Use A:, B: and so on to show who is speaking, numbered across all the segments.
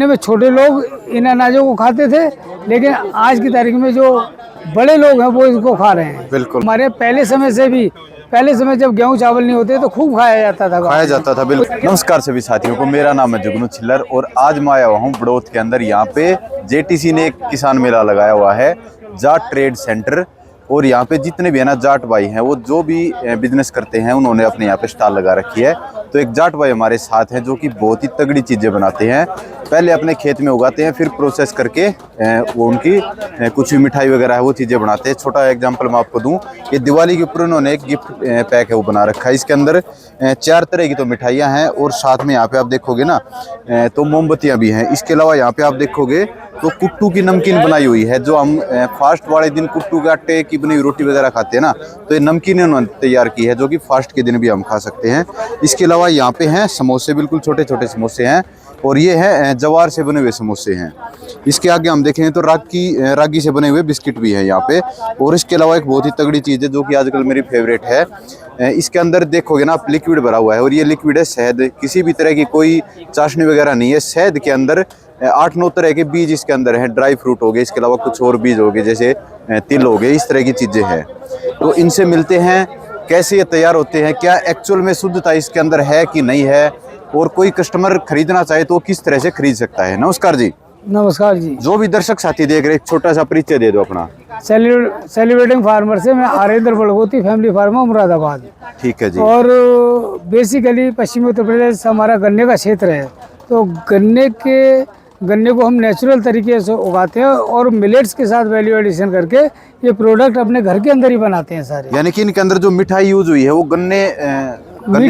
A: में छोटे लोग इन अनाजों को खाते थे, लेकिन आज की तारीख में जो बड़े लोग हैं वो इसको खा रहे हैं।
B: बिल्कुल।
A: हमारे पहले समय से भी, पहले समय जब गेहूं चावल नहीं होते तो खूब खाया जाता था।
B: बिल्कुल। नमस्कार सभी साथियों को, मेरा नाम है जुगनू छिल्लर और आज मैं आया हुआ हूँ बड़ौत के अंदर। यहाँ पे जेटीसी ने एक किसान मेला लगाया हुआ है, जाट ट्रेड सेंटर। और यहाँ पे जितने भी है ना जाट भाई हैं, वो जो भी बिजनेस करते हैं उन्होंने अपने यहाँ पे स्टॉल लगा रखी है। तो एक जाट भाई हमारे साथ हैं जो कि बहुत ही तगड़ी चीज़ें बनाते हैं। पहले अपने खेत में उगाते हैं, फिर प्रोसेस करके वो उनकी कुछ भी मिठाई वगैरह है वो चीज़ें बनाते हैं। छोटा एग्जांपल मैं आपको दूं, ये दिवाली के ऊपर उन्होंने एक गिफ्ट पैक है वो बना रखा है। इसके अंदर 4 तरह की तो मिठाइयाँ हैं और साथ में यहाँ पे आप देखोगे ना तो मोमबत्तियाँ भी हैं। इसके अलावा यहाँ पे आप देखोगे तो कुट्टू की नमकीन बनाई हुई है, जो हम फास्ट वाले दिन कुट्टू के आटे की बनी रोटी वगैरह खाते हैं ना, तो ये नमकीन उन्होंने तैयार की है जो कि फास्ट के दिन भी हम खा सकते हैं। इसके अलावा यहाँ पे हैं समोसे, बिल्कुल छोटे छोटे समोसे हैं और ये है जवार से बने हुए समोसे हैं। इसके आगे हम देखें तो रागी से बने हुए बिस्किट भी हैं यहाँ पे। और इसके अलावा एक बहुत ही तगड़ी चीज़ है जो कि आजकल मेरी फेवरेट है, इसके अंदर देखोगे ना आप लिक्विड भरा हुआ है और ये लिक्विड है शहद। किसी भी तरह की कोई चाशनी वगैरह नहीं है। शहद के अंदर 8-9 तरह के बीज इसके अंदर हैं। ड्राई फ्रूट हो गए, इसके अलावा कुछ और बीज हो गए जैसे तिल हो गए, इस तरह की चीज़ें हैं। तो इनसे मिलते हैं कैसे ये तैयार होते हैं, क्या एक्चुअल में शुद्धता इसके अंदर है कि नहीं है, और कोई कस्टमर खरीदना चाहे तो किस तरह से खरीद सकता है। नमस्कार जी।
A: नमस्कार जी।
B: जो भी दर्शक साथी देख रहे, एक छोटा सा परिचय दे दो अपना।
A: सेलिब्रेटिंग फार्मर से मैं आरेंद्र बड़गोती, फैमिली फार्मर मुरादाबाद।
B: ठीक है जी।
A: और बेसिकली पश्चिमी उत्तर प्रदेश हमारा गन्ने का क्षेत्र है, तो गन्ने को हम नेचुरल तरीके से उगाते हैं और मिलेट्स के साथ वैल्यू एडिशन करके ये प्रोडक्ट अपने घर के अंदर ही बनाते हैं सारे।
B: यानी कि इनके अंदर जो मिठाई यूज हुई है वो गन्ने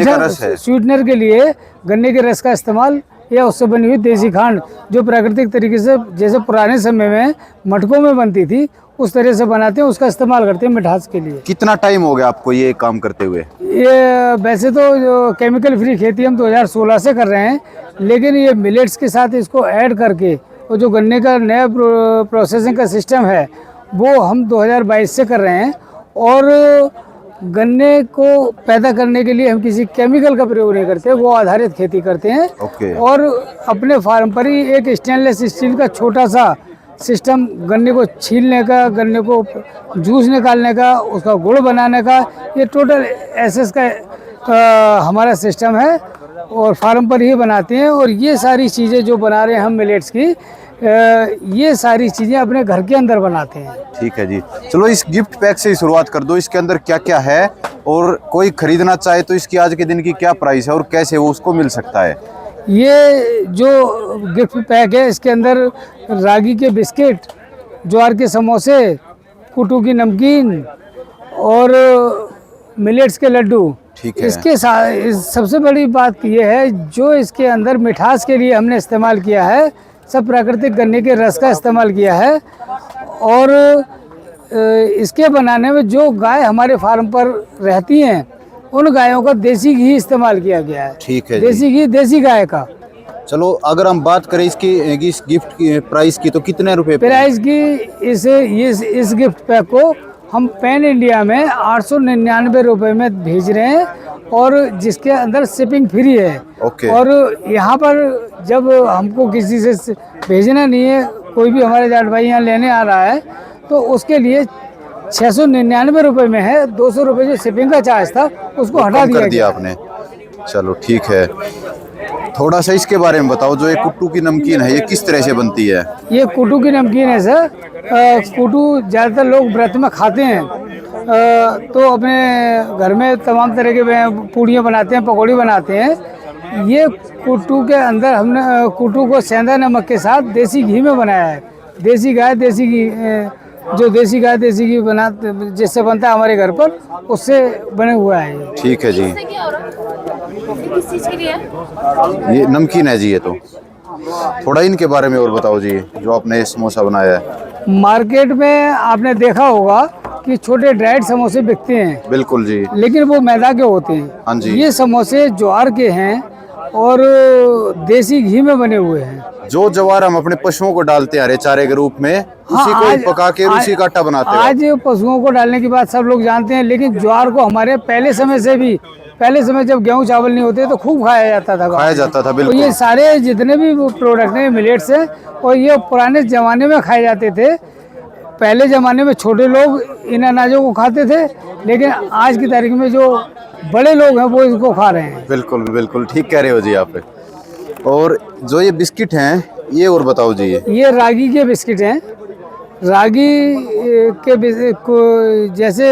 B: का रस है।
A: स्वीटनर के लिए गन्ने के रस का इस्तेमाल या उससे बनी हुई देसी खांड, जो प्राकृतिक तरीके से जैसे पुराने समय में मटकों में बनती थी उस तरह से बनाते हैं, उसका इस्तेमाल करते हैं मिठास के लिए।
B: कितना टाइम हो गया आपको ये काम करते हुए?
A: ये वैसे तो जो केमिकल फ्री खेती हम 2016 से कर रहे हैं, लेकिन ये मिलेट्स के साथ इसको ऐड करके और जो गन्ने का नया प्रोसेसिंग का सिस्टम है वो हम 2022 से कर रहे हैं। और गन्ने को पैदा करने के लिए हम किसी केमिकल का प्रयोग नहीं करते, वो आधारित खेती करते हैं। और अपने फार्म पर ही एक स्टेनलेस स्टील का छोटा सा सिस्टम, गन्ने को छीलने का, गन्ने को जूस निकालने का, उसका गुड़ बनाने का, ये टोटल एसएस का हमारा सिस्टम है और फार्म पर ही बनाते हैं। और ये सारी चीज़ें जो बना रहे हैं हम मिलेट्स की, ये सारी चीज़ें अपने घर के अंदर बनाते हैं।
B: ठीक है जी। चलो इस गिफ्ट पैक से ही शुरुआत कर दो। इसके अंदर क्या क्या है और कोई खरीदना चाहे तो इसकी आज के दिन की क्या प्राइस है और कैसे वो उसको मिल सकता है?
A: ये जो गिफ्ट पैक है इसके अंदर रागी के बिस्किट, ज्वार के समोसे, कुट्टू की नमकीन और मिलेट्स के लड्डू।
B: ठीक है।
A: इसके साथ सबसे बड़ी बात यह है, जो इसके अंदर मिठास के लिए हमने इस्तेमाल किया है सब प्राकृतिक गन्ने के रस का इस्तेमाल किया है। और इसके बनाने में जो गाय हमारे फार्म पर रहती हैं उन गायों का देसी घी इस्तेमाल किया गया है।
B: ठीक है।
A: देसी घी, देसी गाय का।
B: चलो अगर हम बात करें इसकी इस गिफ्ट की प्राइस की तो कितने रुपए
A: प्राइस की? इस गिफ्ट पैक को हम पैन इंडिया में 899 रुपये में भेज रहे हैं और जिसके अंदर शिपिंग फ्री है। और यहाँ पर जब हमको किसी से भेजना नहीं है, कोई भी हमारे जाट भाई यहाँ लेने आ रहा है तो उसके लिए 699 रुपये में है। 200 रुपये जो शिपिंग का चार्ज था उसको हटा दिया
B: आपने। चलो ठीक है। थोड़ा सा इसके बारे में बताओ, जो ये कुट्टू की नमकीन है ये किस तरह से बनती है?
A: ये कुट्टू की नमकीन है सर। कुट्टू ज़्यादातर लोग व्रत में खाते हैं, तो अपने घर में तमाम तरह के पूड़ियाँ बनाते हैं, पकौड़ी बनाते हैं। ये कुट्टू के अंदर हमने कुट्टू को सेंधा नमक के साथ देसी घी में बनाया है। देसी गाय, देसी घी, जो देसी गाय देसी घी जिससे बनता है हमारे घर पर, उससे बने हुआ है ये।
B: ठीक है जी।
C: किस चीज़ के लिए?
B: ये नमकीन है जी। ये तो थोड़ा इनके बारे में और बताओ जी, जो आपने समोसा बनाया है।
A: मार्केट में आपने देखा होगा कि छोटे ड्राइड समोसे बिकते हैं।
B: बिल्कुल जी।
A: लेकिन वो मैदा के होते हैं।
B: हाँ जी।
A: ये समोसे ज्वार के हैं और देसी घी में बने हुए हैं।
B: जो ज्वार हम अपने पशुओं को डालते हैं हरे चारे के रूप में, उसी को पका के उसी का आटा बनाते हैं।
A: आज पशुओं को डालने की बात सब लोग जानते हैं, लेकिन ज्वार को हमारे पहले समय से भी पहले समय जब गेहूं चावल नहीं होते तो खूब खाया जाता था।
B: खाया जाता था,
A: तो
B: बिल्कुल।
A: ये सारे जितने भी प्रोडक्ट हैं मिलेट्स हैं, और ये पुराने ज़माने में खाए जाते थे। पहले ज़माने में छोटे लोग इन अनाजों को खाते थे, लेकिन आज की तारीख में जो बड़े लोग हैं वो इसको खा रहे हैं।
B: बिल्कुल बिल्कुल ठीक कह रहे हो जी आप। और जो ये बिस्किट हैं ये और बताओ जी।
A: ये रागी के बिस्किट हैं। रागी के को जैसे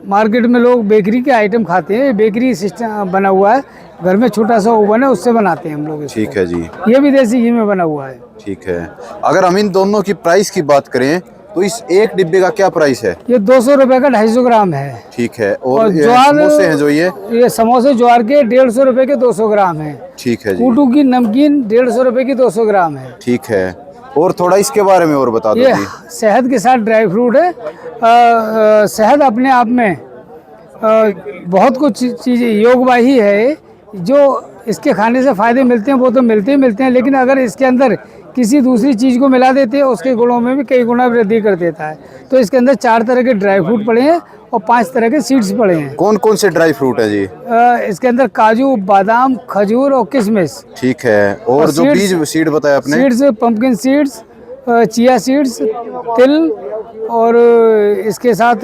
A: मार्केट में लोग बेकरी के आइटम खाते हैं, बेकरी सिस्टम बना हुआ है, घर में छोटा सा ओवन है उससे बनाते हैं हम लोग इसको।
B: ठीक है जी,
A: ये भी देसी घी में बना हुआ है।
B: ठीक है। अगर हम इन दोनों की प्राइस की बात करें तो इस एक डिब्बे का क्या प्राइस है?
A: ये 200 रुपये का 250 ग्राम है।
B: ठीक है। और
A: और
B: ये
A: ज्वार
B: समोसे हैं जो ये
A: समोसे ज्वार के 150 रुपये के 200 ग्राम है।
B: ठीक है जी,
A: कूटू की नमकीन 150 रुपये की 200 ग्राम है।
B: ठीक है। और थोड़ा इसके बारे में और बता दो
A: ये
B: जी।
A: शहद के साथ ड्राई फ्रूट है। शहद अपने आप में बहुत कुछ चीज़ें योगवाही है। जो इसके खाने से फ़ायदे मिलते हैं वो तो मिलते ही मिलते हैं, लेकिन अगर इसके अंदर किसी दूसरी चीज़ को मिला देते हैं उसके गुणों में भी कई गुना वृद्धि कर देता है। तो इसके अंदर 4 तरह के ड्राई फ्रूट पड़े हैं और 5 तरह के सीड्स पड़े हैं।
B: कौन कौन से ड्राई फ्रूट है जी?
A: इसके अंदर काजू, बादाम, खजूर और किशमिश।
B: ठीक है। और जो बीज सीड बताया आपने?
A: Seeds pumpkin seeds, chia seeds, तिल, और इसके साथ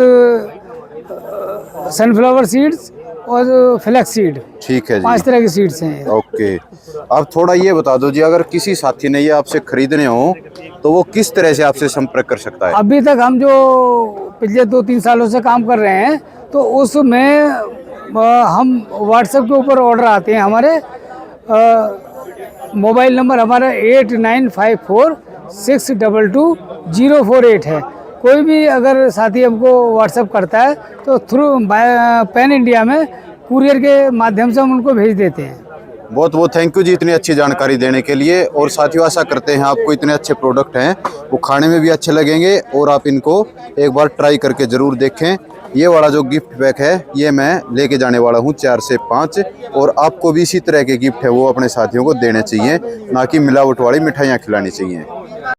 A: सनफ्लावर सीड्स और फ्लैक्स सीड।
B: ठीक है जी,
A: 5 तरह के सीड्स हैं।
B: ओके। अब थोड़ा ये बता दो जी, अगर किसी साथी ने ये आपसे खरीदने हो तो वो किस तरह से आपसे संपर्क कर सकता है?
A: अभी तक हम जो पिछले 2-3 सालों से काम कर रहे हैं तो उसमें हम व्हाट्सएप के ऊपर ऑर्डर आते हैं। हमारे मोबाइल नंबर हमारा 8954622048 है। कोई भी अगर साथी हमको व्हाट्सएप करता है तो थ्रू पैन इंडिया में कुरियर के माध्यम से हम उनको भेज देते हैं।
B: बहुत बहुत थैंक यू जी इतनी अच्छी जानकारी देने के लिए। और साथियों आशा करते हैं आपको इतने अच्छे प्रोडक्ट हैं वो खाने में भी अच्छे लगेंगे और आप इनको एक बार ट्राई करके ज़रूर देखें। ये वाला जो गिफ्ट पैक है ये मैं लेके जाने वाला हूँ 4 से 5, और आपको भी इसी तरह के गिफ्ट है वो अपने साथियों को देने चाहिए, ना कि मिलावट वाली मिठाइयाँ खिलानी चाहिए।